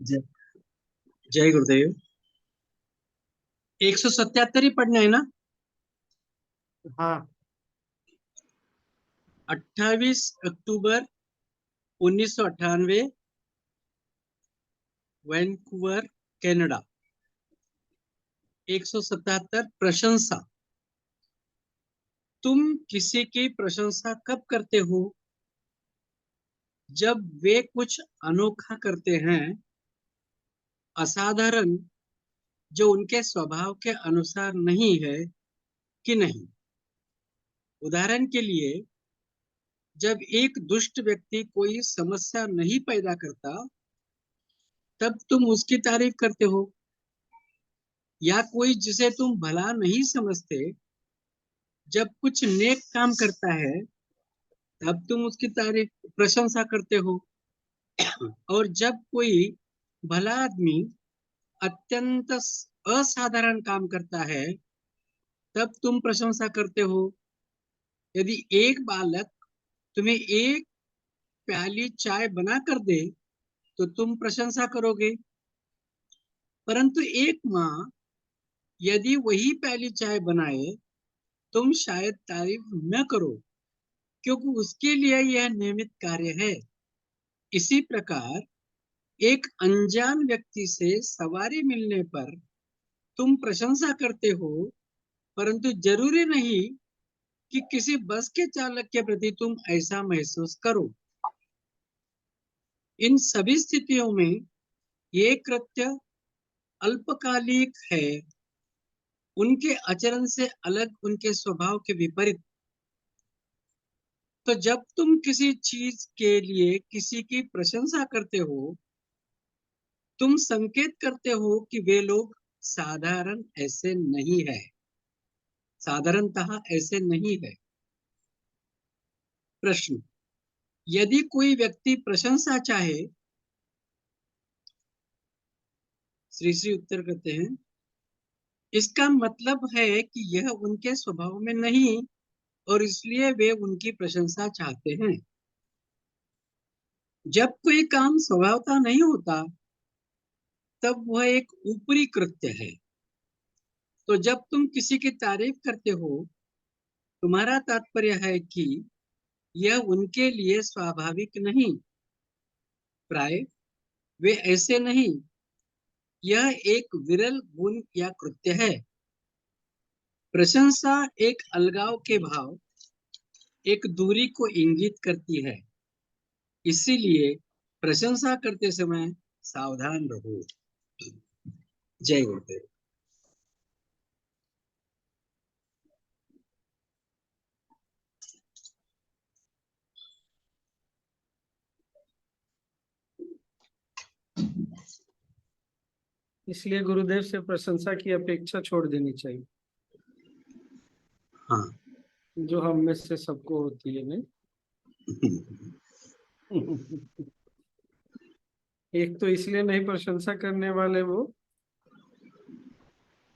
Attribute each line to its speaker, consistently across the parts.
Speaker 1: जय जय गुरुदेव। 177 ही पढ़ना है ना?
Speaker 2: हाँ।
Speaker 1: 28 अक्टूबर 1998, वैंकूवर, कनाडा। 177 प्रशंसा। तुम किसी की प्रशंसा कब करते हो? जब वे कुछ अनोखा करते हैं, असाधारण, जो उनके स्वभाव के अनुसार नहीं है कि नहीं। उदाहरण के लिए, जब एक दुष्ट व्यक्ति कोई समस्या नहीं पैदा करता, तब तुम उसकी तारीफ करते हो। या कोई जिसे तुम भला नहीं समझते, जब कुछ नेक काम करता है, तब तुम उसकी तारीफ प्रशंसा करते हो। और जब कोई भला आदमी अत्यंत असाधारण काम करता है, तब तुम प्रशंसा करते हो। यदि एक बालक तुम्हें एक प्याली चाय बना कर दे, तो तुम प्रशंसा करोगे। परंतु एक माँ यदि वही प्याली चाय बनाए, तुम शायद तारीफ न करो, क्योंकि उसके लिए यह नियमित कार्य है। इसी प्रकार एक अनजान व्यक्ति से सवारी मिलने पर तुम प्रशंसा करते हो, परंतु जरूरी नहीं कि किसी बस के चालक के प्रति तुम ऐसा महसूस करो। इन सभी स्थितियों में ये कृत्य अल्पकालिक है, उनके आचरण से अलग, उनके स्वभाव के विपरीत। तो जब तुम किसी चीज के लिए किसी की प्रशंसा करते हो, तुम संकेत करते हो कि वे लोग साधारण ऐसे नहीं है, साधारणतः ऐसे नहीं है। प्रश्न: यदि कोई व्यक्ति प्रशंसा चाहे, श्री श्री उत्तर करते हैं, इसका मतलब है कि यह उनके स्वभाव में नहीं, और इसलिए वे उनकी प्रशंसा चाहते हैं। जब कोई काम स्वभावतः नहीं होता, तब वह एक ऊपरी कृत्य है। तो जब तुम किसी की तारीफ करते हो, तुम्हारा तात्पर्य है कि यह उनके लिए स्वाभाविक नहीं, प्राय वे ऐसे नहीं। यह एक विरल गुण या कृत्य है। प्रशंसा एक अलगाव के भाव, एक दूरी को इंगित करती है। इसीलिए प्रशंसा करते समय सावधान रहो। जय गुरुदेव।
Speaker 2: इसलिए गुरुदेव से प्रशंसा की अपेक्षा छोड़ देनी चाहिए,
Speaker 1: हाँ।
Speaker 2: जो हम में से सबको होती है नहीं। एक तो इसलिए नहीं प्रशंसा करने वाले वो,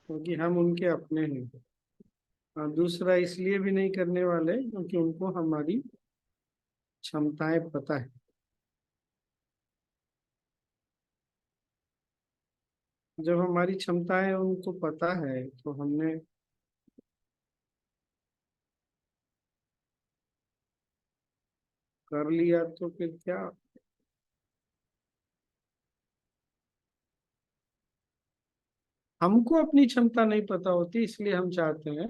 Speaker 2: क्योंकि हम उनके अपने हैं। और दूसरा इसलिए भी नहीं करने वाले, क्योंकि उनको हमारी क्षमताएं पता है। जब हमारी क्षमताएं उनको पता है, तो हमने कर लिया तो फिर क्या। हमको अपनी क्षमता नहीं पता होती, इसलिए हम चाहते हैं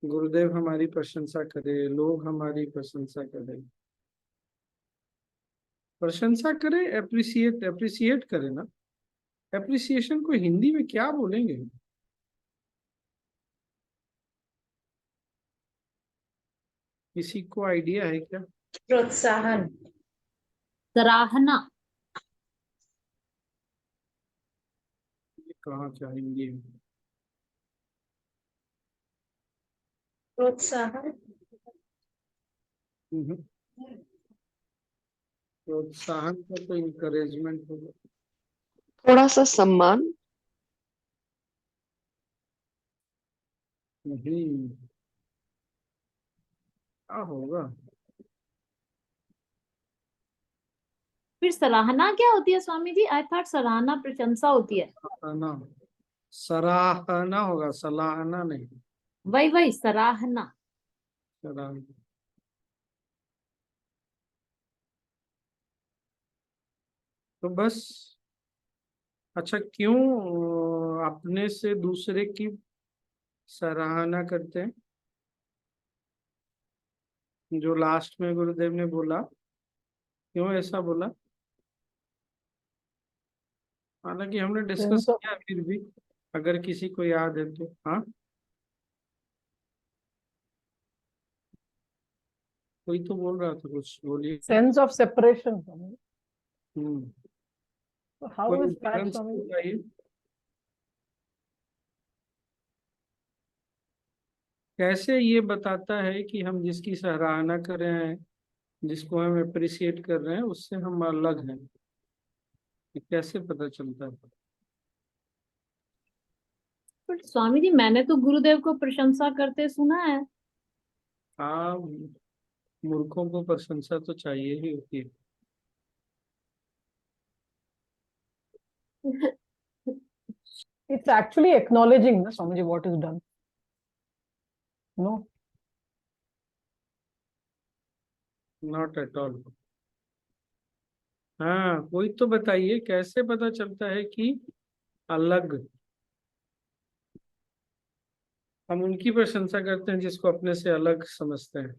Speaker 2: गुरुदेव हमारी प्रशंसा करे, लोग हमारी प्रशंसा करें। प्रशंसा करे, अप्रिसिएट अप्रिसिएट करे ना। अप्रिसिएशन को हिंदी में क्या बोलेंगे? किसी को आइडिया है क्या?
Speaker 3: प्रोत्साहन।
Speaker 4: सराहना।
Speaker 2: ये कहाँ क्या हिंदी में?
Speaker 3: प्रोत्साहन।
Speaker 2: प्रोत्साहन का तो इंकरेजमेंट होगा।
Speaker 5: थोड़ा सा सम्मान।
Speaker 2: नहीं, क्या होगा?
Speaker 4: फिर सराहना क्या होती है स्वामी जी? आई थॉट सराहना प्रशंसा होती है।
Speaker 2: सराहना, सराहना होगा, सलाहना नहीं।
Speaker 4: वही वही सराहना।
Speaker 2: सराहना। तो बस, अच्छा क्यों अपने से दूसरे की सराहना करते हैं? जो लास्ट में गुरुदेव ने बोला, क्यों ऐसा बोला? हालांकि हमने डिस्कस किया, फिर भी अगर किसी को याद है तो। हाँ, कोई तो बोल रहा था कुछ, बोलिए।
Speaker 3: Sense of separation. Swami.
Speaker 2: Hmm,
Speaker 3: So how
Speaker 2: कोई
Speaker 3: is that,
Speaker 2: उदाहरण से
Speaker 3: Swami?
Speaker 2: बताइए, कैसे ये बताता है कि हम जिसकी सराहना कर रहे हैं, जिसको हम अप्रिशिएट कर रहे हैं, उससे हम अलग हैं? ये कैसे पता चलता है?
Speaker 4: पर स्वामी जी मैंने तो गुरुदेव को प्रशंसा करते सुना है।
Speaker 2: हाँ, मूर्खों को प्रशंसा तो चाहिए ही होती है।
Speaker 3: It's actually acknowledging, na, Swamiji, what is done. No.
Speaker 2: Not at all. हाँ, कोई तो बताइए कैसे पता चलता है कि अलग। हम उनकी प्रशंसा करते हैं जिसको अपने से अलग समझते हैं।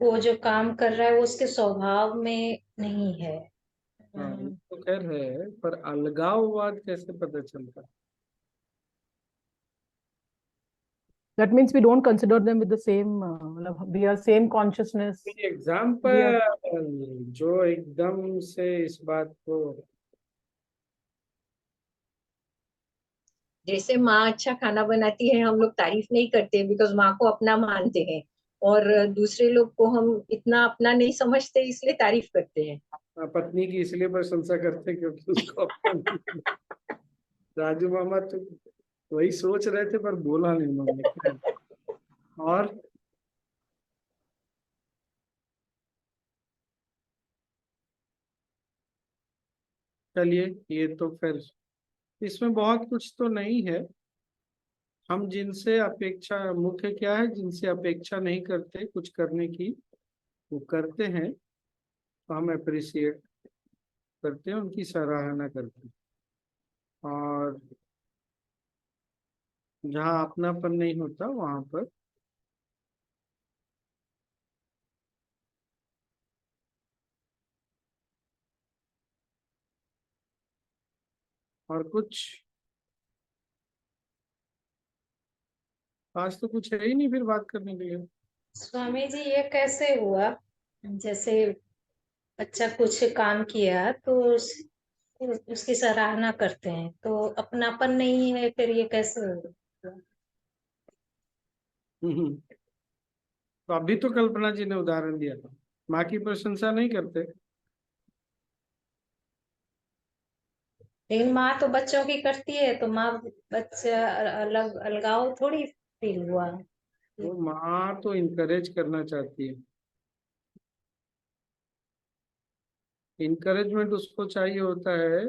Speaker 6: वो जो काम कर रहा है वो उसके स्वभाव में नहीं है।
Speaker 2: हाँ, वो तो खैर है, पर अलगाववाद कैसे पता चलता है?
Speaker 3: That means we don't consider them with the same, we are same consciousness. We are,
Speaker 2: example जो एकदम से इस बात को,
Speaker 6: जैसे माँ अच्छा खाना बनाती है, हम लोग तारीफ नहीं करते बिकॉज माँ को अपना मानते हैं, और दूसरे लोग को हम इतना अपना नहीं समझते इसलिए तारीफ करते हैं।
Speaker 2: पत्नी की इसलिए प्रशंसा करते हैं क्योंकि उसको अपना। राजू मामा तो वही सोच रहे थे पर बोला नहीं उन्होंने। और चलिए, ये तो फिर इसमें बहुत कुछ तो नहीं है। हम जिनसे अपेक्षा, मुख्य क्या है, जिनसे अपेक्षा नहीं करते कुछ करने की, वो करते हैं तो हम अप्रिशिएट करते हैं, उनकी सराहना करते हैं। और जहाँ अपनापन नहीं होता वहां पर और कुछ, आज तो कुछ है ही नहीं फिर बात करने के लिए।
Speaker 6: स्वामी जी ये कैसे हुआ? जैसे अच्छा कुछ काम किया तो उसकी सराहना करते हैं, तो अपनापन नहीं है, फिर ये कैसे हुआ?
Speaker 2: हम्म, तो अभी तो कल्पना जी ने उदाहरण दिया था, माँ की प्रशंसा नहीं करते।
Speaker 6: लेकिन माँ तो बच्चों की करती है, तो माँ बच्चा अलग अलगाव थोड़ी फील हुआ।
Speaker 2: वो माँ तो इनकरेज करना चाहती है, इनकरेजमेंट उसको चाहिए होता है।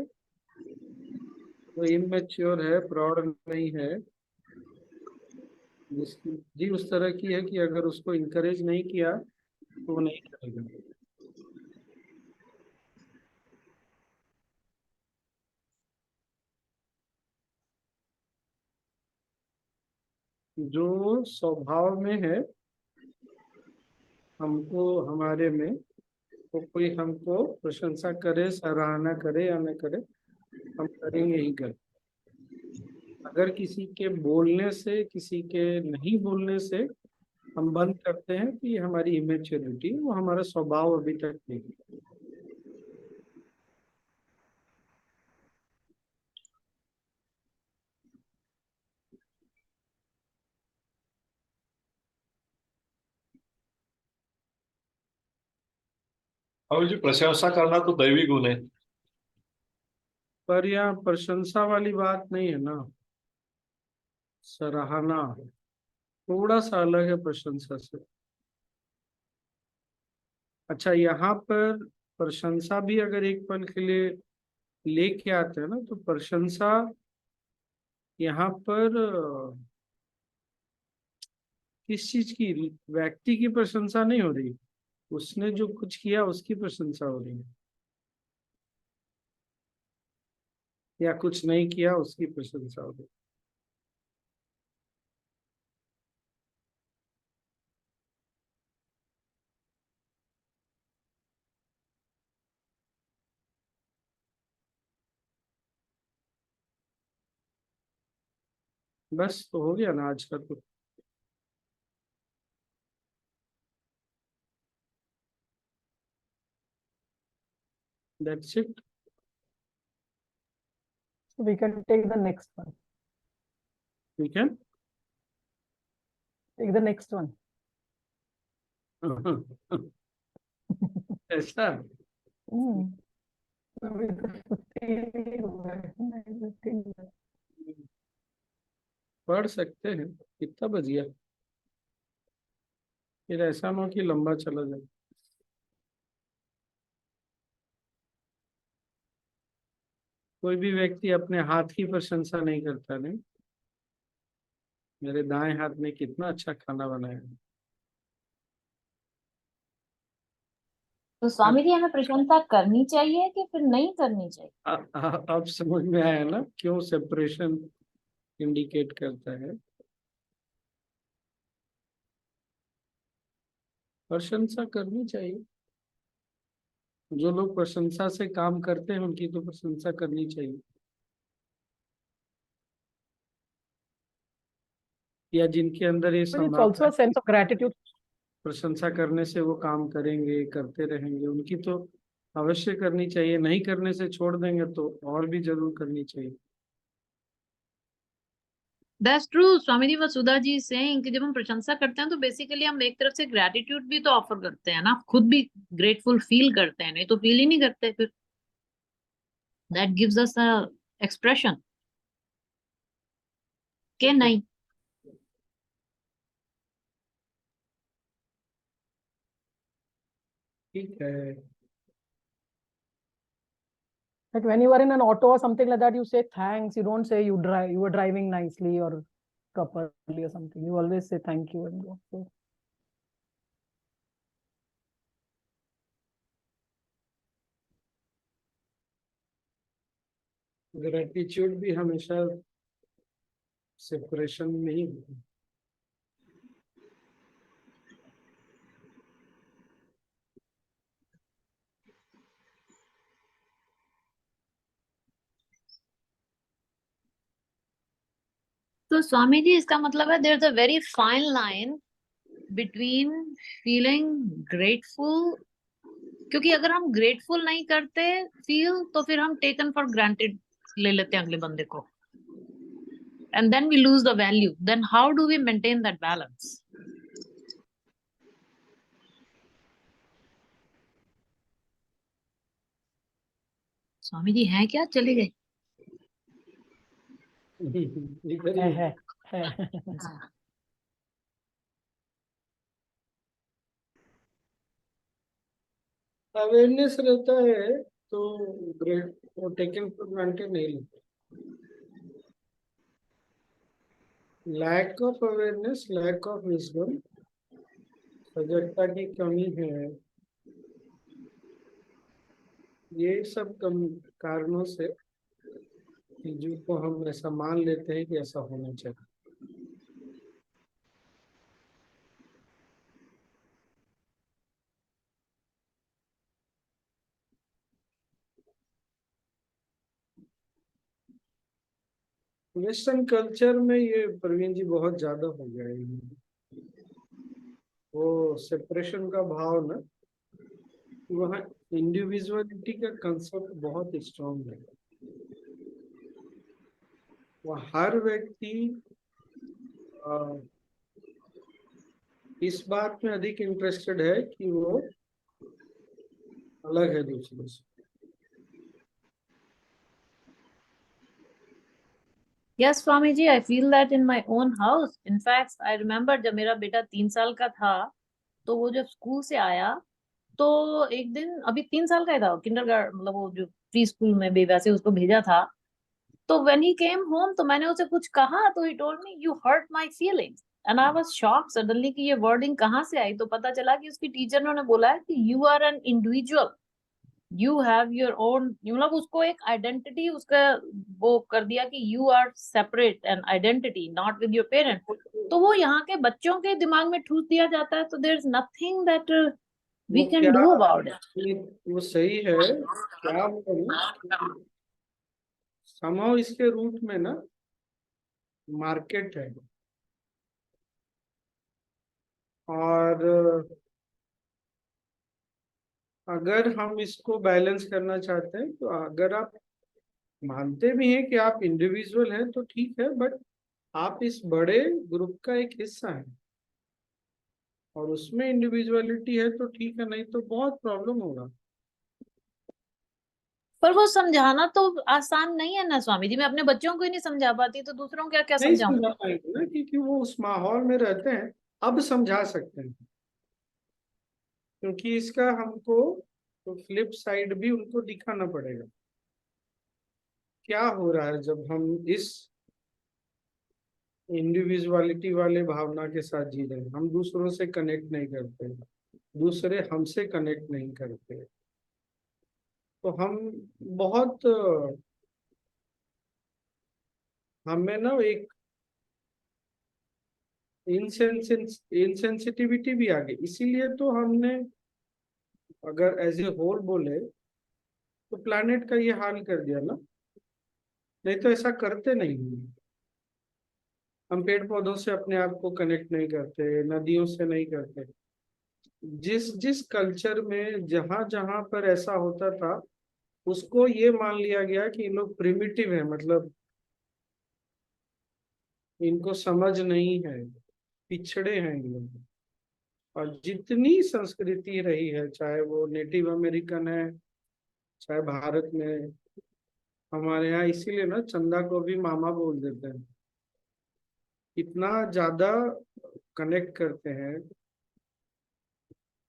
Speaker 2: वो इमेच्योर है, प्रौढ़ नहीं है, जिसकी जी उस तरह की है कि अगर उसको इनकरेज नहीं किया तो वो नहीं करेगा। जो स्वभाव में है हमको, हमारे में, तो कोई हमको प्रशंसा करे, सराहना करे या न करे, हम करेंगे ही कर। अगर किसी के बोलने से, किसी के नहीं बोलने से हम बंद करते हैं कि ये हमारी इमेच्योरिटी, वो हमारा स्वभाव अभी तक नहीं है।
Speaker 7: और जी प्रशंसा करना तो दैवी गुण है।
Speaker 2: पर यहाँ प्रशंसा वाली बात नहीं है ना, सराहना थोड़ा सा अलग है प्रशंसा से। अच्छा, यहाँ पर प्रशंसा भी अगर एक पल के लिए लेके आते हैं ना, तो प्रशंसा यहाँ पर किस चीज की, व्यक्ति की प्रशंसा नहीं हो रही, उसने जो कुछ किया उसकी प्रशंसा हो रही है, या कुछ नहीं किया उसकी प्रशंसा हो रही है। बस तो हो गया ना आज का तो। That's it.
Speaker 3: So we can take the next one.
Speaker 2: ठीक है।
Speaker 3: Take the next one.
Speaker 2: ऐसा
Speaker 3: Hmm. So with the 15,
Speaker 2: पढ़ सकते हैं, कितना बज गया, फिर ऐसा ना हो कि लंबा चला जाए। कोई भी व्यक्ति अपने हाथ की प्रशंसा नहीं करता, नहीं, मेरे दाएं हाथ ने कितना अच्छा खाना बनाया।
Speaker 4: तो स्वामी जी हमें प्रशंसा करनी चाहिए कि फिर नहीं करनी चाहिए?
Speaker 2: अब समझ में आया ना क्यों सेपरेशन इंडिकेट करता है। प्रशंसा करनी चाहिए, जो लोग प्रशंसा से काम करते हैं उनकी तो प्रशंसा करनी चाहिए, या जिनके अंदर ये
Speaker 3: but it's
Speaker 2: संभावना
Speaker 3: also a sense of gratitude.
Speaker 2: प्रशंसा करने से वो काम करेंगे, करते रहेंगे, उनकी तो अवश्य करनी चाहिए। नहीं करने से छोड़ देंगे तो और भी जरूर करनी चाहिए।
Speaker 4: That's true Swami ji, Vasudha ji saying कि जब हम प्रशंसा करते हैं तो बेसिकली हम एक तरफ से ग्रेटिट्यूड भी तो ऑफर करते हैं ना, खुद भी ग्रेटफुल फील करते हैं, नहीं तो फील ही नहीं करते फिर। That gives us a expression के नहीं।
Speaker 2: ठीक है।
Speaker 3: Like when you are in an auto or something like that, you say thanks. You don't say you were driving nicely or properly or something. You always say thank you and go. So,
Speaker 2: gratitude भी हमेशा separation में ही होता है।
Speaker 4: तो स्वामी जी इसका मतलब है there is a very fine line between feeling grateful, क्योंकि अगर हम ग्रेटफुल नहीं करते फील तो फिर हम टेकन फॉर ग्रांटेड ले लेते हैं अगले बंदे को, and then we lose the value. Then how do we maintain that balance? Swami ji हैं क्या, चले गए?
Speaker 2: इधर ही
Speaker 3: है।
Speaker 2: अवेयरनेस रहता है तो ग्रेट वो टेकन फॉर ग्रांटेड नहीं लेते। Lack of awareness, lack of wisdom, सजगता की कमी है, ये सब कम कारणों से चीजों को हम ऐसा मान लेते हैं कि ऐसा होना चाहिए। वेस्टर्न कल्चर में ये प्रवीण जी बहुत ज्यादा हो गया है, वो सेपरेशन का भाव ना, वहाँ इंडिविजुअलिटी का कंसेप्ट बहुत स्ट्रांग है। वह हर व्यक्ति इस बात में अधिक इंटरेस्टेड है कि वो अलग है दूसरों से।
Speaker 4: Yes, Swami ji, I feel that in my own house. In fact, I remember जब मेरा बेटा 3 साल का था तो वो जब स्कूल से आया तो एक दिन अभी 3 साल का ही था, किंडरगार्टन मतलब वो जो प्री स्कूल में भी वैसे उसको भेजा था। तो व्हेन ही केम होम तो मैंने उसे कुछ कहा तो he told me you hurt my feelings and I was shocked suddenly कि ये वर्डिंग कहाँ से आई। तो पता चला कि उसकी टीचर ने उन्हें बोला है कि you are an individual, you have your own, मतलब उसको एक आइडेंटिटी उसका वो कर दिया कि you are separate an identity not with your parent. तो वो यहाँ के बच्चों के दिमाग में ठूस दिया जाता है, तो there is nothing that we
Speaker 2: वो
Speaker 4: कैन
Speaker 2: क्या,
Speaker 4: डू अबाउट इट।
Speaker 2: वो सही है, क्या बोलूं, समाव इसके रूट में ना मार्केट है। और अगर हम इसको बैलेंस करना चाहते हैं तो अगर आप मानते भी हैं कि आप इंडिविजुअल हैं तो ठीक है, बट आप इस बड़े ग्रुप का एक हिस्सा हैं और उसमें इंडिविजुअलिटी है तो ठीक है, नहीं तो बहुत प्रॉब्लम होगा।
Speaker 4: पर वो समझाना तो आसान नहीं है ना स्वामी जी, मैं अपने बच्चों को ही नहीं समझा पाती तो दूसरों को क्या क्या
Speaker 2: नहीं
Speaker 4: समझाऊं।
Speaker 2: समझा पाएंगे ना, क्योंकि वो उस माहौल में रहते हैं। अब समझा सकते हैं, क्योंकि इसका हमको तो फ्लिप साइड भी उनको दिखाना पड़ेगा। क्या हो रहा है जब हम इस इंडिविजुअलिटी वाले भावना के साथ जी रहे हैं, हम दूसरों से कनेक्ट नहीं करते, दूसरे हमसे कनेक्ट नहीं करते, तो हम बहुत हमें ना एक इनसेंसिटिविटी भी आ गई। इसीलिए तो हमने, अगर एज ए होल बोले तो प्लानेट का ये हाल कर दिया ना, नहीं तो ऐसा करते नहीं हैं। हम पेड़ पौधों से अपने आप को कनेक्ट नहीं करते, नदियों से नहीं करते। जिस जिस कल्चर में जहां जहां पर ऐसा होता था, उसको ये मान लिया गया कि ये लोग प्रिमिटिव है, मतलब इनको समझ नहीं है, पिछड़े हैं ये लोग। और जितनी संस्कृति रही है, चाहे वो नेटिव अमेरिकन है, चाहे भारत में, हमारे यहाँ इसीलिए ना चंदा को भी मामा बोल देते हैं। इतना ज्यादा कनेक्ट करते हैं,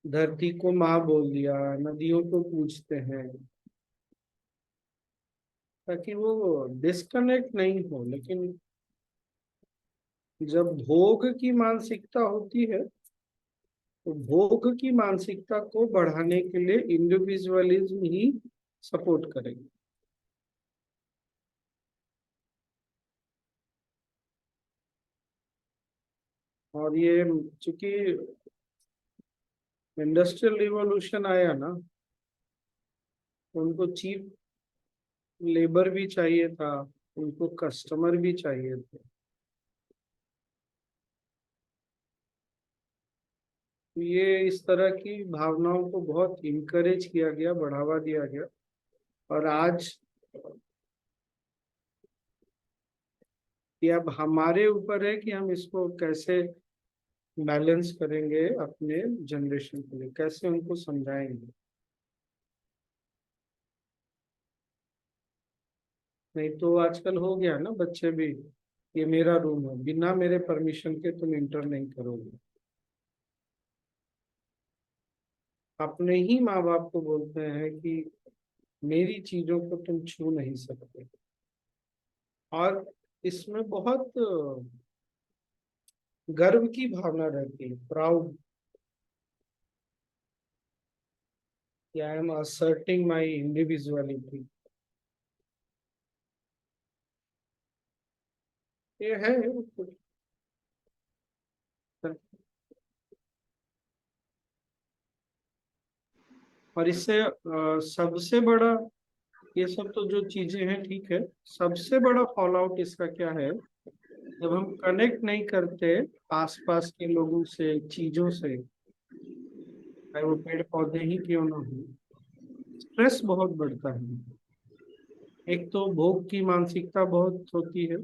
Speaker 2: धरती को माँ बोल दिया, नदियों को पूछते हैं, ताकि वो डिस्कनेक्ट नहीं हो। लेकिन जब भोग की मानसिकता होती है, तो भोग की मानसिकता को बढ़ाने के लिए इंडिविजुअलिज्म ही सपोर्ट करेगा। और ये चूंकि इंडस्ट्रियल रिवॉल्यूशन आया ना, तो उनको चीप लेबर भी चाहिए था, उनको कस्टमर भी चाहिए थे। तो ये इस तरह की भावनाओं को बहुत इनकरेज किया गया, बढ़ावा दिया गया। और आज ये अब हमारे ऊपर है कि हम इसको कैसे बैलेंस करेंगे, अपने जनरेशन के लिए कैसे उनको समझाएंगे। नहीं तो आजकल हो गया ना, बच्चे भी ये मेरा रूम है, बिना मेरे परमिशन के तुम इंटर नहीं करोगे। अपने ही माँ बाप को बोलते हैं कि मेरी चीजों को तुम छू नहीं सकते। और इसमें बहुत गर्व की भावना रहती है, प्राउड, कि I am asserting my individuality. ये है कुछ। और इससे सबसे बड़ा, ये सब तो जो चीजें हैं ठीक है, सबसे बड़ा फॉल आउट इसका क्या है, जब हम कनेक्ट नहीं करते आसपास के लोगों से, चीजों से, चाहे वो पेड़ पौधे ही क्यों ना हो, स्ट्रेस बहुत बढ़ता है। एक तो भोग की मानसिकता बहुत होती है,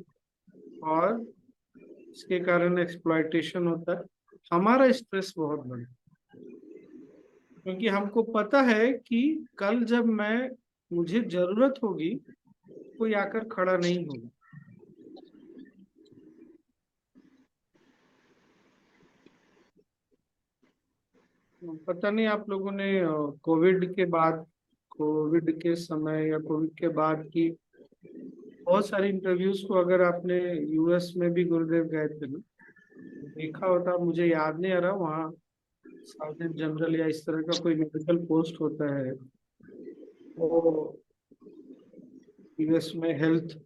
Speaker 2: और इसके कारण एक्सप्लॉयटेशन होता है। हमारा स्ट्रेस बहुत बढ़ता है, क्योंकि हमको पता है कि कल जब मैं, मुझे जरूरत होगी, कोई आकर खड़ा नहीं होगा। पता नहीं आप लोगों ने कोविड के समय या कोविड के बाद की बहुत सारी इंटरव्यूज को, अगर आपने यूएस में भी गुरुदेव गए थे ना, देखा होता, मुझे याद नहीं आ रहा, वहाँ सर्जन जनरल या इस तरह का कोई मेडिकल पोस्ट होता है, वो यूएस में हेल्थ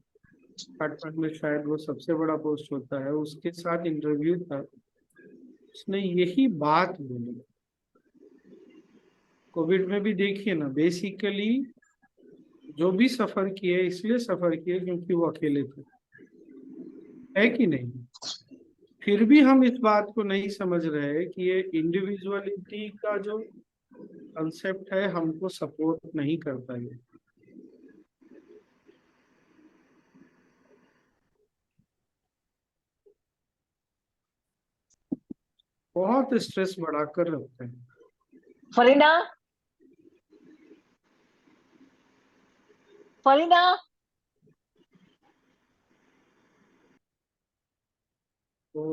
Speaker 2: डिपार्टमेंट में शायद वो सबसे बड़ा पोस्ट होता है, उसके साथ इंटरव्यू था, उसने यही बात बोली। कोविड में भी देखिए ना, बेसिकली जो भी सफर किए इसलिए सफर किए क्योंकि वो अकेले थे, है कि नहीं? फिर भी हम इस बात को नहीं समझ रहे कि ये इंडिविजुअलिटी का जो कंसेप्ट है हमको सपोर्ट नहीं करता है। बहुत स्ट्रेस बढ़ाकर रखते हैं।
Speaker 8: फरीदा, फरीदा,
Speaker 2: तो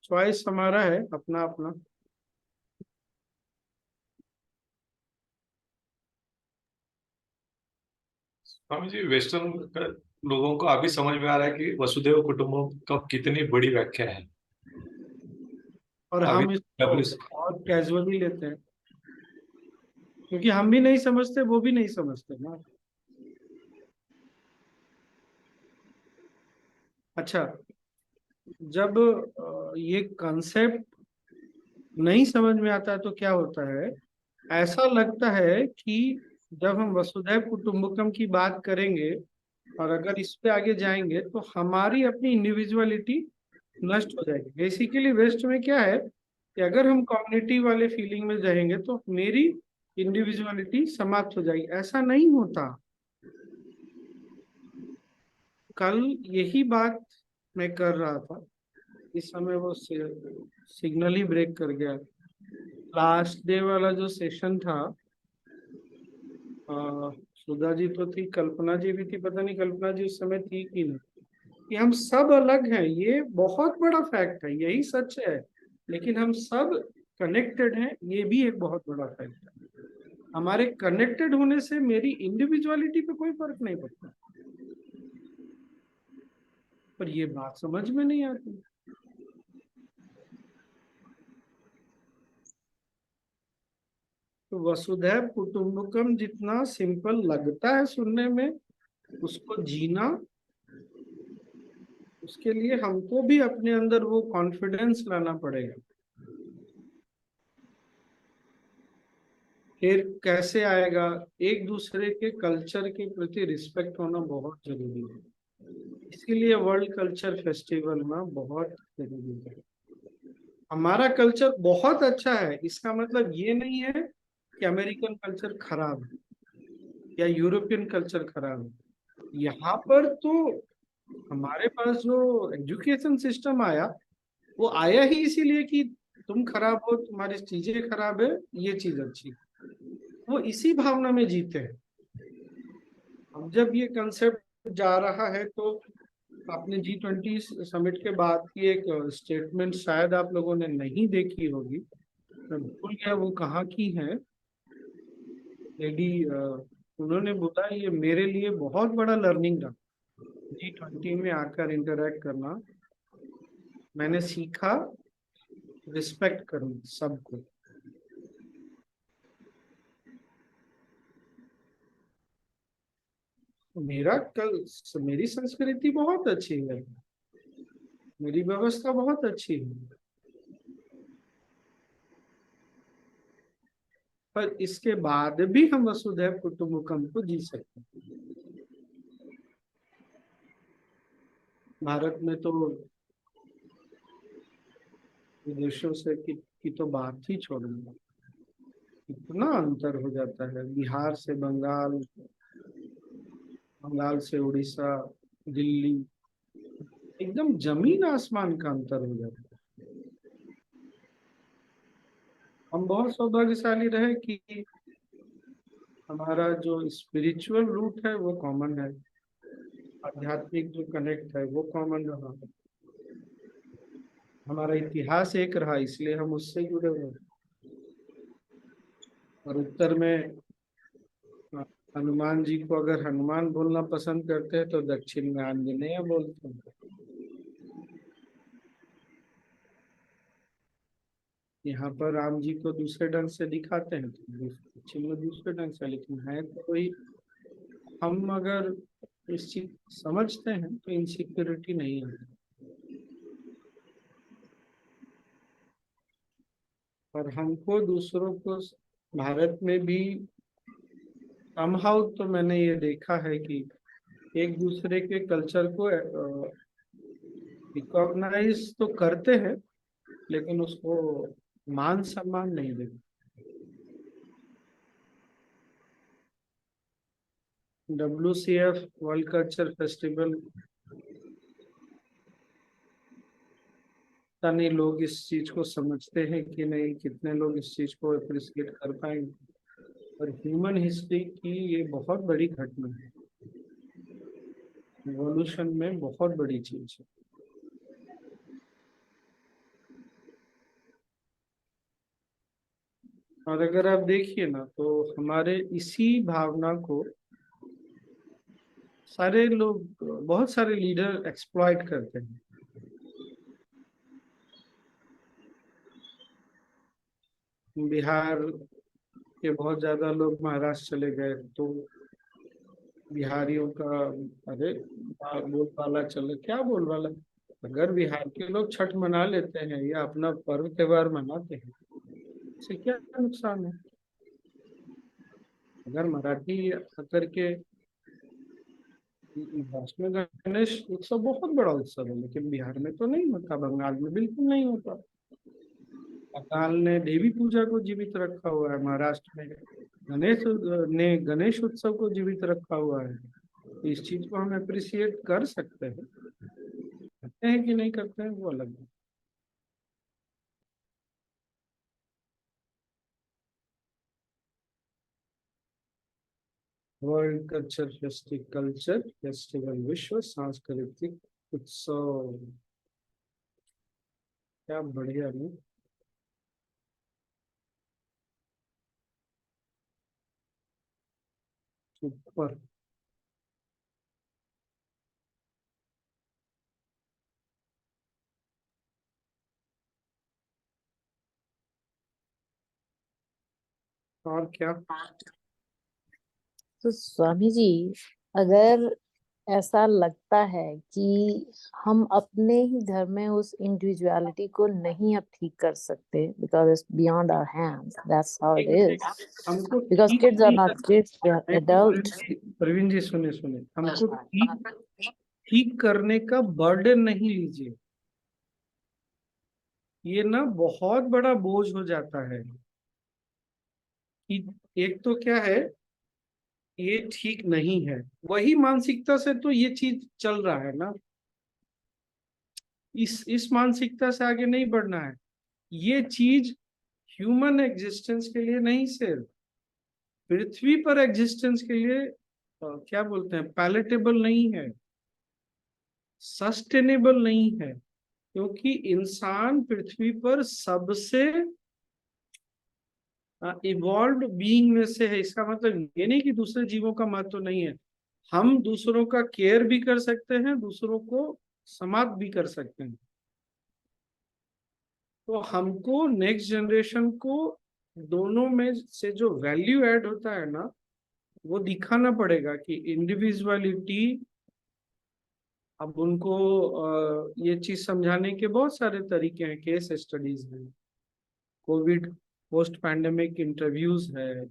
Speaker 2: चॉइस हमारा है अपना अपना।
Speaker 7: स्वामी जी, वेस्टर्न लोगों को अभी समझ में आ रहा है कि वसुधैव कुटुंबकम कितनी बड़ी व्याख्या है।
Speaker 2: और
Speaker 7: अभी
Speaker 2: हम इसको बहुत कैजुअली लेते हैं क्योंकि हम भी नहीं समझते, वो भी नहीं समझते ना। अच्छा, जब ये कंसेप्ट नहीं समझ में आता है तो क्या होता है, ऐसा लगता है कि जब हम वसुधैव कुटुंबकम की बात करेंगे और अगर इस पे आगे जाएंगे तो हमारी अपनी इंडिविजुअलिटी नष्ट हो जाएगी। बेसिकली वेस्ट में क्या है कि अगर हम कम्युनिटी वाले फीलिंग में रहेंगे तो मेरी इंडिविजुअलिटी समाप्त हो जाएगी। ऐसा नहीं होता। कल यही बात मैं कर रहा था, इस समय वो सिग्नल ही ब्रेक कर गया। लास्ट डे वाला जो सेशन था, सुधा जी तो थी, कल्पना जी भी थी, पता नहीं कल्पना जी उस समय थी कि नहीं, कि हम सब अलग हैं, ये बहुत बड़ा फैक्ट है, यही सच है, लेकिन हम सब कनेक्टेड हैं, ये भी एक बहुत बड़ा फैक्ट है। हमारे कनेक्टेड होने से मेरी इंडिविजुअलिटी पे कोई फर्क नहीं पड़ता, पर ये बात समझ में नहीं आती। तो वसुधैव कुटुंबकम जितना सिंपल लगता है सुनने में, उसको जीना, उसके लिए हमको भी अपने अंदर वो कॉन्फिडेंस लाना पड़ेगा। फिर कैसे आएगा? एक दूसरे के कल्चर के प्रति रिस्पेक्ट होना बहुत जरूरी है, इसीलिए वर्ल्ड कल्चर फेस्टिवल में बहुत जरूरी है। हमारा कल्चर बहुत अच्छा है, इसका मतलब ये नहीं है कि अमेरिकन कल्चर खराब है या यूरोपियन कल्चर खराब है। यहाँ पर तो हमारे पास जो एजुकेशन सिस्टम आया, वो आया ही इसीलिए कि तुम खराब हो, तुम्हारी चीजें खराब है, ये चीज अच्छी। वो इसी भावना में जीते हैं। अब जब ये कंसेप्ट जा रहा है तो आपने G20 समिट के बाद की एक स्टेटमेंट शायद आप लोगों ने नहीं देखी होगी, मैं भूल गया वो कहाँ की है लेडी, उन्होंने बोला ये मेरे लिए बहुत बड़ा लर्निंग रहा, G20 में आकर इंटरेक्ट करना, मैंने सीखा रिस्पेक्ट करना सबको। मेरी संस्कृति बहुत अच्छी है, मेरी व्यवस्था बहुत अच्छी है, पर इसके बाद भी हम वसुधैव कुटुंबकम को जी सकते हैं। भारत में तो विदेशों से की तो बात ही छोड़ दो, इतना अंतर हो जाता है। बिहार से बंगाल, बंगाल से उड़ीसा, दिल्ली, एकदम जमीन आसमान का अंतर हो जाता है। हम बहुत सौभाग्यशाली रहे कि हमारा जो स्पिरिचुअल रूट है वो कॉमन है, आध्यात्मिक जो कनेक्ट है वो कॉमन रहा, हमारा इतिहास एक रहा, इसलिए हम उससे जुड़े हुए। और उत्तर में हनुमान जी को अगर हनुमान बोलना पसंद करते हैं तो दक्षिण में आंजनेय बोलते हैं। यहाँ पर राम जी को दूसरे ढंग से दिखाते हैं तो दक्षिण में दूसरे ढंग से, लेकिन है तो वही। हम अगर इस चीज समझते हैं तो इनसिक्योरिटी नहीं है। और हमको दूसरों को, भारत में भी समहाउ तो मैंने ये देखा है कि एक दूसरे के कल्चर को रिकॉग्नाइज तो करते हैं, लेकिन उसको मान सम्मान नहीं देते। WCF वर्ल्ड कल्चर फेस्टिवल, पता नहीं लोग इस चीज को समझते हैं कि नहीं, कितने लोग इस चीज को अप्रिशिएट कर पाएंगे। और ह्यूमन हिस्ट्री की ये बहुत बड़ी घटना है, एवोल्यूशन में बहुत बड़ी चीज है। और अगर आप देखिए ना तो हमारे इसी भावना को सारे लोग, बहुत सारे लीडर एक्सप्लॉइट करते हैं। बिहार के बहुत ज्यादा लोग महाराष्ट्र चले गए तो बिहारियों का, अरे बोलबाला चले, क्या बोलबाला। अगर बिहार के लोग छठ मना लेते हैं या अपना पर्व त्योहार मनाते हैं, इससे क्या नुकसान है। अगर मराठी आकर के, महाराष्ट्र में गणेश उत्सव बहुत बड़ा उत्सव है, लेकिन बिहार में तो नहीं होता, बंगाल में बिल्कुल नहीं होता। बंगाल ने देवी पूजा को जीवित रखा हुआ है, महाराष्ट्र में गणेश उत्सव को जीवित रखा हुआ है। इस चीज को हम अप्रिशिएट कर सकते हैं, करते हैं कि नहीं करते हैं वो अलग है। वर्ल्ड कल्चर फेस्टिवल, विश्व सांस्कृतिक उत्सव, क्या बढ़िया नहीं। सुपर। और क्या।
Speaker 4: तो स्वामी जी, अगर ऐसा लगता है कि हम अपने ही घर में उस इंडिविजुअलिटी को नहीं अब ठीक कर सकते, because it's beyond our hands, that's how it is,
Speaker 2: हमको
Speaker 4: because kids are not kids, they are adult.
Speaker 2: Praveen ji सुने, हमको ठीक करने का बर्डन नहीं लीजिए। ये ना बहुत बड़ा बोझ हो जाता है कि एक तो क्या है, ये ठीक नहीं है, वही मानसिकता से तो ये चीज चल रहा है ना। इस मानसिकता से आगे नहीं बढ़ना है। ये चीज ह्यूमन एग्जिस्टेंस के लिए नहीं, सिर्फ पृथ्वी पर एग्जिस्टेंस के लिए क्या बोलते हैं, पैलेटेबल नहीं है, सस्टेनेबल नहीं है। क्योंकि इंसान पृथ्वी पर सबसे इवॉल्व बीइंग में से है। इसका मतलब ये नहीं कि दूसरे जीवों का महत्व नहीं है। हम दूसरों का केयर भी कर सकते हैं, दूसरों को समाप्त भी कर सकते हैं। तो हमको नेक्स्ट जनरेशन को दोनों में से जो वैल्यू ऐड होता है ना, वो दिखाना पड़ेगा कि इंडिविजुअलिटी। अब उनको ये चीज समझाने के बहुत सारे तरीके हैं, केस स्टडीज हैं, कोविड पोस्ट पैंडेमिक इंटरव्यूज है,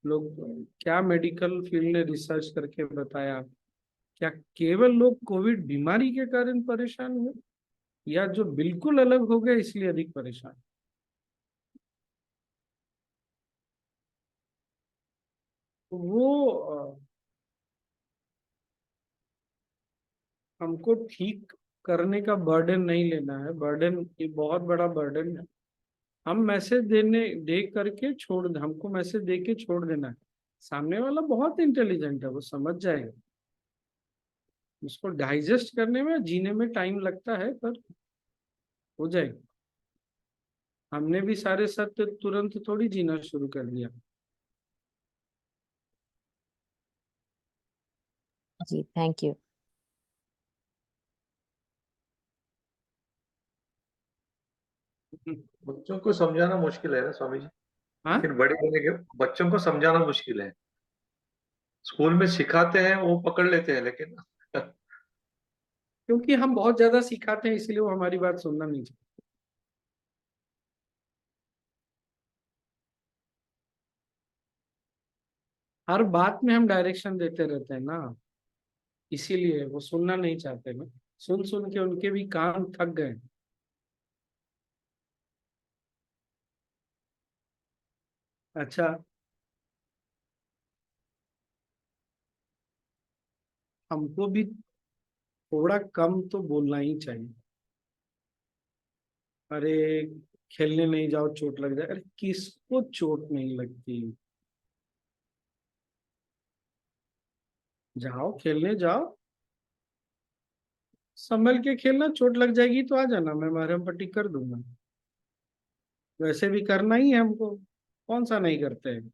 Speaker 2: लोग क्या मेडिकल फील्ड ने रिसर्च करके बताया, क्या केवल लोग कोविड बीमारी के कारण परेशान हुए या जो बिल्कुल अलग हो गए इसलिए अधिक परेशान। वो हमको ठीक करने का बर्डन नहीं लेना है। बर्डन ये बहुत बड़ा बर्डन है। हम मैसेज दे करके हमको मैसेज दे के छोड़ देना है। सामने वाला बहुत इंटेलिजेंट है, वो समझ जाएगा। उसको डाइजेस्ट करने में, जीने में टाइम लगता है, पर हो जाएगा। हमने भी सारे सत्य तुरंत थोड़ी जीना शुरू कर दिया।
Speaker 4: जी, थैंक यू।
Speaker 7: बच्चों को समझाना मुश्किल है ना स्वामी जी,
Speaker 2: हाँ,
Speaker 7: फिर बड़े होने के बच्चों को समझाना मुश्किल है। स्कूल में सिखाते हैं, वो पकड़ लेते हैं, लेकिन
Speaker 2: क्योंकि हम बहुत ज्यादा सिखाते हैं इसलिए वो हमारी बात सुनना नहीं चाहते। हर बात में हम डायरेक्शन देते रहते हैं ना, इसीलिए वो सुनना नहीं चाहते ना। सुन सुन के उनके भी कान थक गए। अच्छा, हमको भी थोड़ा कम तो बोलना ही चाहिए। अरे, खेलने नहीं जाओ चोट लग जाए। अरे, किसको चोट नहीं लगती? जाओ, खेलने जाओ, संभल के खेलना। चोट लग जाएगी तो आ जाना, मैं मरहम पट्टी कर दूंगा। वैसे भी करना ही है हमको, कौन सा नहीं करते हैं।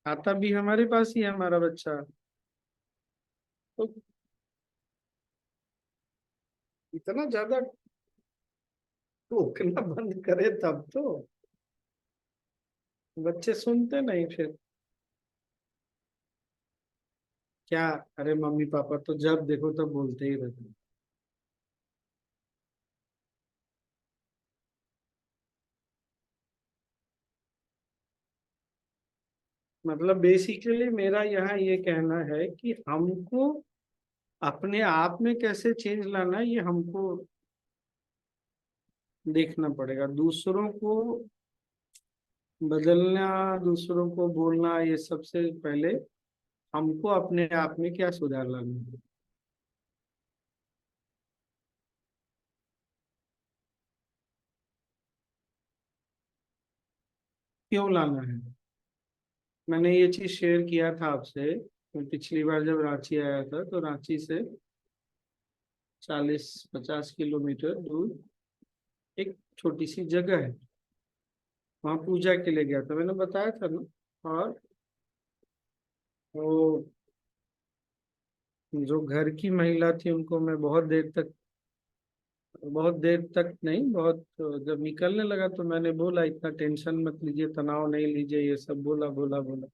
Speaker 2: आता भी हमारे पास ही है हमारा बच्चा। तो इतना ज्यादा टोकना बंद करे तब तो। बच्चे सुनते नहीं फिर क्या। अरे, मम्मी पापा तो जब देखो तब बोलते ही रहते हैं। मतलब बेसिकली मेरा यहाँ ये कहना है कि हमको अपने आप में कैसे चेंज लाना है, ये हमको देखना पड़ेगा। दूसरों को बदलना, दूसरों को बोलना, ये सबसे पहले हमको अपने आप में क्या सुधार लाना है। क्यों लाना है? मैंने ये चीज शेयर किया था आपसे। मैं पिछली बार जब रांची आया था तो रांची से 40-50 किलोमीटर दूर एक छोटी सी जगह है, वहां पूजा के लिए गया था, मैंने बताया था ना। और वो जो घर की महिला थी उनको मैं बहुत देर तक नहीं, बहुत जब निकलने लगा तो मैंने बोला इतना टेंशन मत लीजिए, तनाव नहीं लीजिए, ये सब बोला बोला बोला।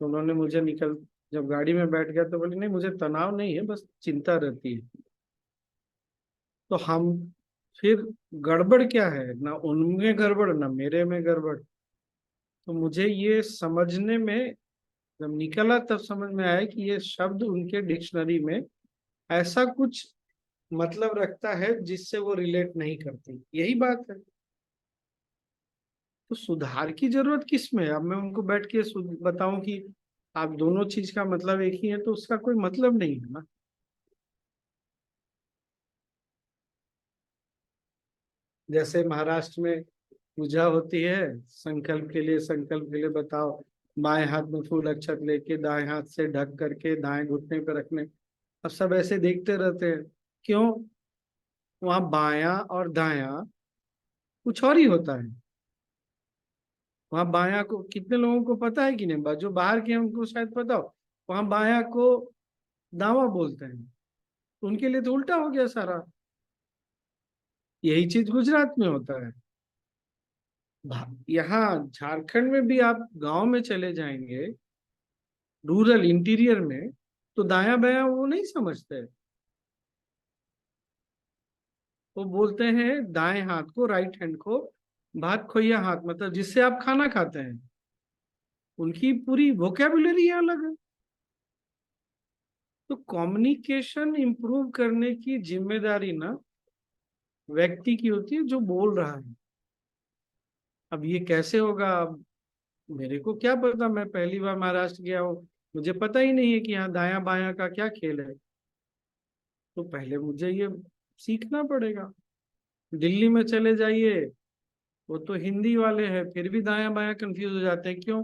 Speaker 2: तो उन्होंने मुझे निकल जब गाड़ी में बैठ गया तो बोले नहीं, मुझे तनाव नहीं है, बस चिंता रहती है। तो हम फिर गड़बड़ क्या है ना, उनमें गड़बड़ ना मेरे में गड़बड़। तो मुझे ये समझने में जब निकला तब समझ में आया कि ये शब्द उनके डिक्शनरी में ऐसा कुछ मतलब रखता है जिससे वो रिलेट नहीं करती, यही बात है। तो सुधार की जरूरत किस में है? अब मैं उनको बैठ के बताऊं कि आप दोनों चीज का मतलब एक ही है, तो उसका कोई मतलब नहीं है ना। जैसे महाराष्ट्र में पूजा होती है, संकल्प के लिए बताओ, बाएं हाथ में फूल अक्षत लेके दाएं हाथ से ढक करके दाएं घुटने पर रखने। अब सब ऐसे देखते रहते हैं। क्यों? वहां बायां और दायां कुछ और ही होता है। वहां बायां को कितने लोगों को पता है कि नहीं? जो बाहर के हैं उनको शायद पता हो। वहां बायां को दावा बोलते हैं, उनके लिए तो उल्टा हो गया सारा। यही चीज गुजरात में होता है। यहाँ झारखंड में भी आप गांव में चले जाएंगे, रूरल इंटीरियर में, तो दायां बायां वो नहीं समझते। वो बोलते हैं दाएं हाथ को, राइट हैंड को भात खोइया हाथ, मतलब जिससे आप खाना खाते हैं। उनकी पूरी वोकेबुलरी अलग है। तो कम्युनिकेशन इंप्रूव करने की जिम्मेदारी ना व्यक्ति की होती है जो बोल रहा है। अब ये कैसे होगा? अब मेरे को क्या पता, मैं पहली बार महाराष्ट्र गया हूँ, मुझे पता ही नहीं है कि यहाँ दायां बायां का क्या खेल है। तो पहले मुझे ये सीखना पड़ेगा। दिल्ली में चले जाइए, वो तो हिंदी वाले हैं, फिर भी दायां बायां कंफ्यूज हो जाते हैं। क्यों?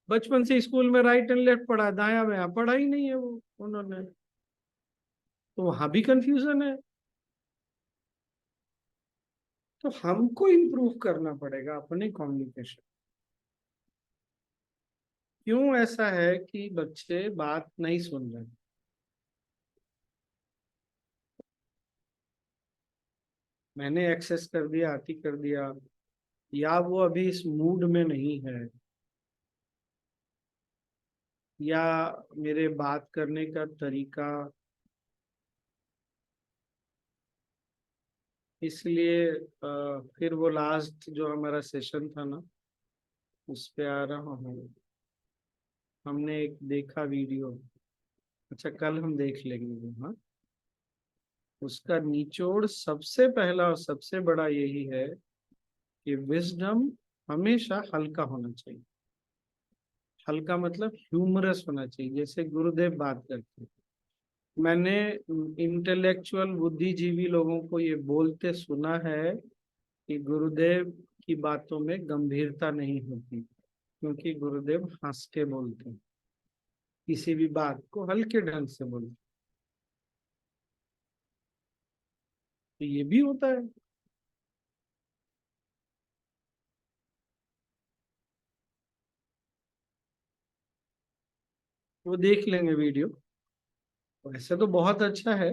Speaker 2: बचपन से स्कूल में राइट एंड लेफ्ट पढ़ा, दायां बायां पढ़ा ही नहीं है वो उन्होंने। तो वहां भी कंफ्यूजन है। तो हमको इम्प्रूव करना पड़ेगा अपने कम्युनिकेशन। क्यों ऐसा है कि बच्चे बात नहीं सुन रहे? मैंने एक्सेस कर दिया, आती कर दिया, या वो अभी इस मूड में नहीं है, या मेरे बात करने का तरीका, इसलिए फिर वो लास्ट जो हमारा सेशन था ना, उस पे आ रहा हूँ। हमने एक देखा वीडियो, अच्छा कल हम देख लेंगे वो, हाँ। उसका निचोड़ सबसे पहला और सबसे बड़ा यही है कि विजडम हमेशा हल्का होना चाहिए। हल्का मतलब ह्यूमरस होना चाहिए, जैसे गुरुदेव बात करते हैं। मैंने इंटेलेक्चुअल बुद्धिजीवी लोगों को ये बोलते सुना है कि गुरुदेव की बातों में गंभीरता नहीं होती, क्योंकि गुरुदेव हंस के बोलते हैं, किसी भी बात को हल्के ढंग से बोलते हैं। तो ये भी होता है। वो देख लेंगे वीडियो। वैसे तो बहुत अच्छा है,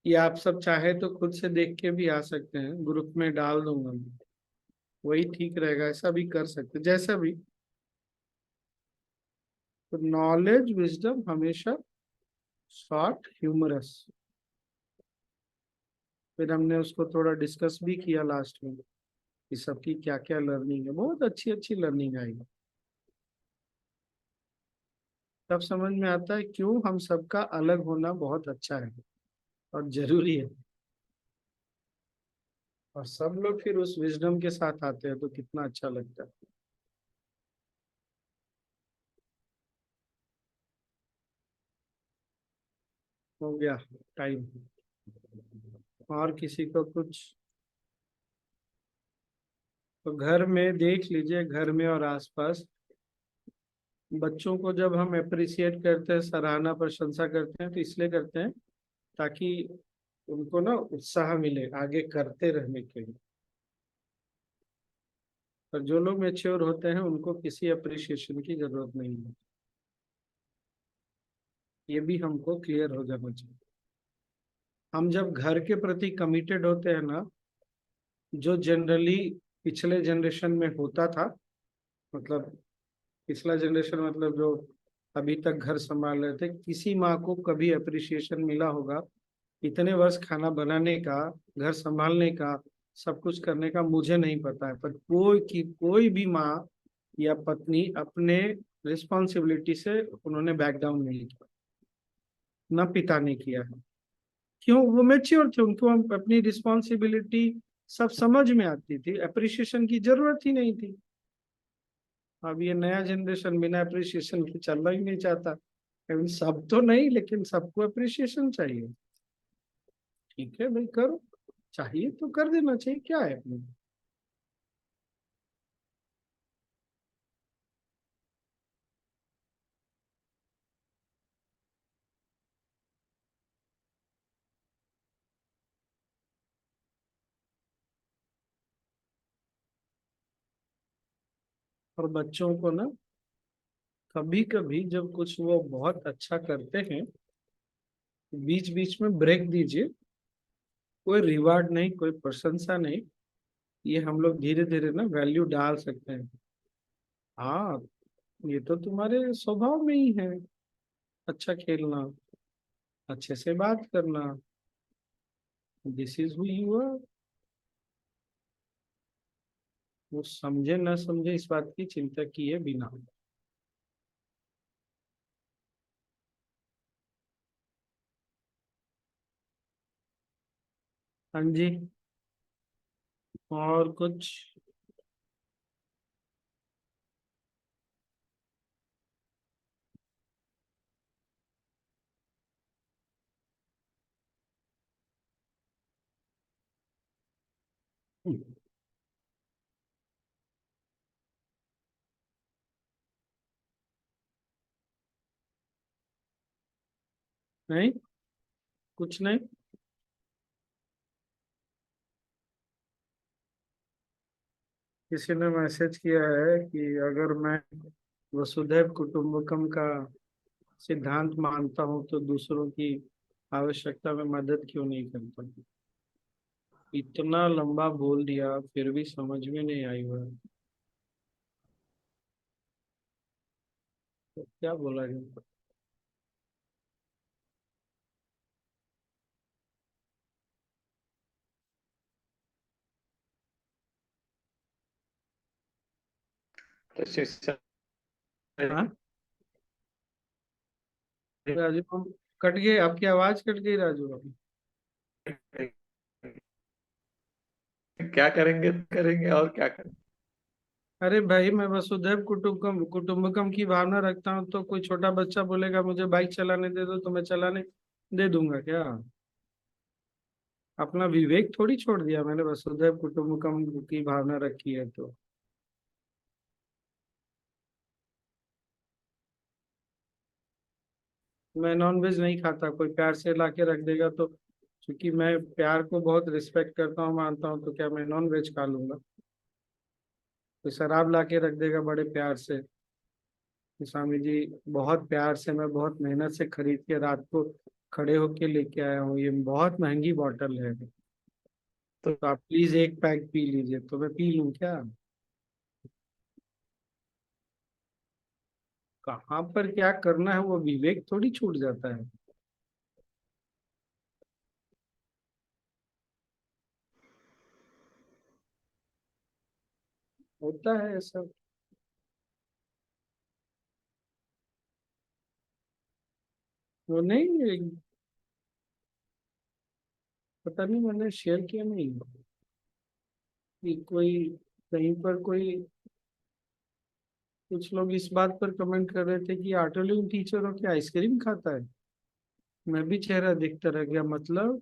Speaker 2: कि आप सब चाहे तो खुद से देख के भी आ सकते हैं, ग्रुप में डाल दूंगा मैं, वही ठीक रहेगा, ऐसा भी कर सकते, जैसा भी। तो नॉलेज विजडम हमेशा शॉर्ट ह्यूमरस। फिर हमने उसको थोड़ा डिस्कस भी किया लास्ट में कि सबकी क्या क्या लर्निंग है, बहुत अच्छी अच्छी लर्निंग आएगी। तब समझ में आता है क्यों हम सबका अलग होना बहुत अच्छा है और जरूरी है। और सब लोग फिर उस विजडम के साथ आते हैं तो कितना अच्छा लगता है। हो गया टाइम? और किसी को कुछ? तो घर में देख लीजिए, घर में और आसपास बच्चों को जब हम अप्रिशिएट करते हैं, सराहना प्रशंसा करते हैं, तो इसलिए करते हैं ताकि उनको ना उत्साह मिले आगे करते रहने के लिए। पर जो लोग मेच्योर होते हैं उनको किसी अप्रिशिएशन की जरूरत नहीं है। ये भी हमको क्लियर हो जाना चाहिए। हम जब घर के प्रति कमिटेड होते हैं ना, जो जनरली पिछले जनरेशन में होता था, मतलब पिछला जनरेशन मतलब जो अभी तक घर संभाल रहे थे, किसी माँ को कभी अप्रिशिएशन मिला होगा इतने वर्ष खाना बनाने का, घर संभालने का, सब कुछ करने का? मुझे नहीं पता है, पर कोई भी माँ या पत्नी अपने रिस्पॉन्सिबिलिटी से उन्होंने बैक डाउन नहीं किया, ना पिता ने किया है। क्यों? वो मेच्योर थे, उनको हम अपनी रिस्पॉन्सिबिलिटी सब समझ में आती थी, अप्रिशिएशन की जरूरत ही नहीं थी। अब ये नया जनरेशन बिना अप्रिशिएशन के चलना ही नहीं चाहता। सब तो नहीं, लेकिन सबको अप्रिशिएशन चाहिए। ठीक है भाई, करो, चाहिए तो कर देना चाहिए, क्या है अपने। और बच्चों को ना कभी कभी जब कुछ वो बहुत अच्छा करते हैं, बीच बीच में ब्रेक दीजिए। कोई रिवार्ड नहीं, कोई प्रशंसा नहीं, ये हम लोग धीरे धीरे ना वैल्यू डाल सकते हैं। हाँ, ये तो तुम्हारे स्वभाव में ही है, अच्छा खेलना, अच्छे से बात करना, this is who you are. वो समझे ना समझे इस बात की चिंता किए बिना। हाँ जी, और कुछ? नहीं, कुछ नहीं। किसी ने मैसेज किया है कि अगर मैं वसुधैव कुटुंबकम का सिद्धांत मानता हूँ तो दूसरों की आवश्यकता में मदद क्यों नहीं करता? इतना लंबा बोल दिया फिर भी समझ में नहीं आई हुआ, तो क्या बोला जाए?
Speaker 7: तो शिष्य
Speaker 2: हाँ राजू, हम कट गए, आपकी आवाज कट गई राजू अभी।
Speaker 7: क्या करेंगे करेंगे और क्या करेंगे?
Speaker 2: अरे भाई, मैं वसुधैव कुटुंबकम की भावना रखता हूँ, तो कोई छोटा बच्चा बोलेगा मुझे बाइक चलाने दे दो तो मैं चलाने दे दूंगा क्या? अपना विवेक थोड़ी छोड़ दिया मैंने, वसुधैव कुटुंबकम की भावना रखी है तो। मैं नॉनवेज नहीं खाता, कोई प्यार से ला के रख देगा तो, क्योंकि मैं प्यार को बहुत रिस्पेक्ट करता हूँ, मानता हूँ, तो क्या मैं नॉनवेज खा लूंगा? कोई शराब ला के रख देगा बड़े प्यार से कि स्वामी जी बहुत प्यार से, मैं बहुत मेहनत से खरीद के रात को खड़े होके लेके आया हूँ, ये बहुत महंगी बॉटल है, तो आप प्लीज एक पैक पी लीजिए, तो मैं पी लूं क्या? कहाँ पर क्या करना है वो विवेक थोड़ी छूट जाता है। होता है ऐसा। वो नहीं, पता नहीं मैंने शेयर किया नहीं कि कोई कहीं पर कोई, कुछ लोग इस बात पर कमेंट कर रहे थे कि ऑटोलिंग टीचर हो क्या आइसक्रीम खाता है? मैं भी चेहरा देखता रह गया, मतलब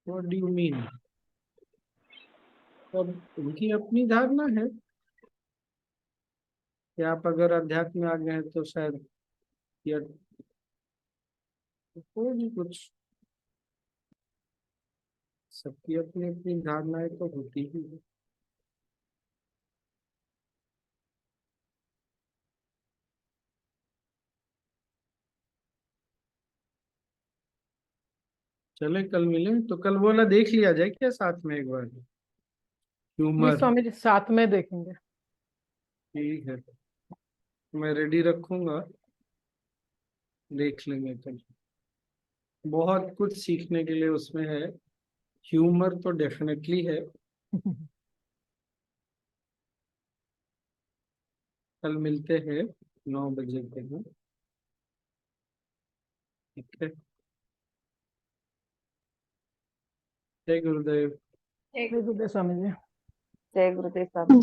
Speaker 2: व्हाट डू यू मीन? अब उनकी अपनी धारणा है कि आप अगर अध्यात्म में आ गए हैं तो शायद, या कोई भी कुछ, सबकी अपनी अपनी धारणाएं तो होती ही है। चले कल मिले तो कल वो वाला देख लिया जाए क्या साथ में एक बार,
Speaker 3: जी
Speaker 2: ह्यूमर?
Speaker 3: स्वामी जी, साथ में देखेंगे।
Speaker 2: ठीक है, मैं रेडी रखूंगा, देख लेंगे कल। बहुत कुछ सीखने के लिए उसमें है, ह्यूमर तो डेफिनेटली है। कल मिलते हैं 9 बजे के लिए, ठीक है? जय गुरुदेव।
Speaker 3: जय गुरुदेव स्वामी जी।
Speaker 5: जय गुरुदेव साहब।